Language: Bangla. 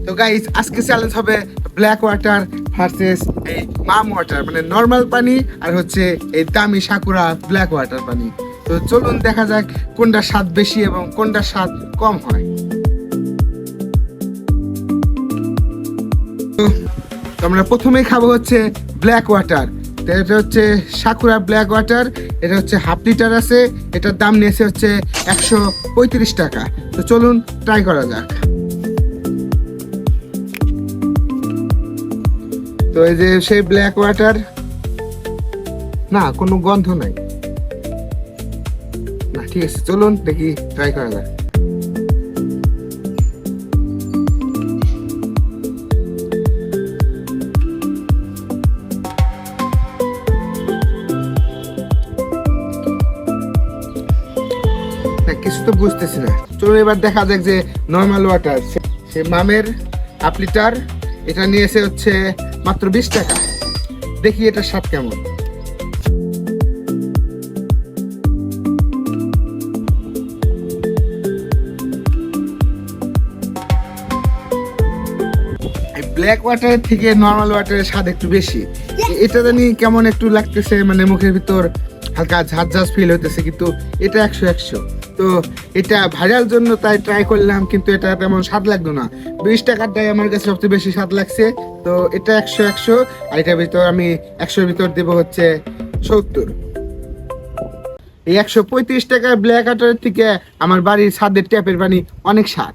তো গাইস আজকে চ্যালেঞ্জ হবে ব্ল্যাক ওয়াটার ভার্সেস এই মাম ওয়াটার, মানে নর্মাল পানি আর হচ্ছে এই দামি সাকুরা ব্ল্যাক ওয়াটার পানি। তো চলুন দেখা যাক কোনটা স্বাদ বেশি এবং কোনটা স্বাদ কম হয়। তো আমরা প্রথমেই খাবো হচ্ছে ব্ল্যাক ওয়াটার। তো এটা হচ্ছে সাকুরা ব্ল্যাক ওয়াটার, এটা হচ্ছে হাফ লিটার আছে, এটার দাম নিয়েছে হচ্ছে 135 টাকা। তো চলুন ট্রাই করা যাক। তো এই যে সেই ব্ল্যাক ওয়াটার, না কোনো গন্ধ নাই, না ঠিক আছে চলুন দেখি ট্রাই করা যাক। কিছু তো বুঝতেছি না, চলুন এবার দেখা যাক যে নর্মাল ওয়াটার সে মামের হাফ লিটার, এটা নিয়েছে হচ্ছে মাত্র 20 টাকা। দেখি এটা স্বাদ কেমন। ব্ল্যাক ওয়াটারের থেকে নর্মাল ওয়াটারের স্বাদ একটু বেশি। এটা জানি কেমন একটু লাগতেছে, মানে মুখের ভিতর হালকা ঝাঁঝ ঝাঁঝ ফিল হতেছে, কিন্তু এটা 100 তো এটা ভাইরাল জন্য তাই ট্রাই করলাম, কিন্তু এটা তেমন স্বাদ লাগলো না। 20 টাকাটাই আমার কাছে সবচেয়ে বেশি স্বাদ লাগছে। তো এটা 100 আর এটার ভিতর আমি 100-র ভিতর দেবো হচ্ছে 70। এই 135 টাকার ব্ল্যাক ওয়াটারের থেকে আমার বাড়ির ছাদের ট্যাপের পানি অনেক স্বাদ।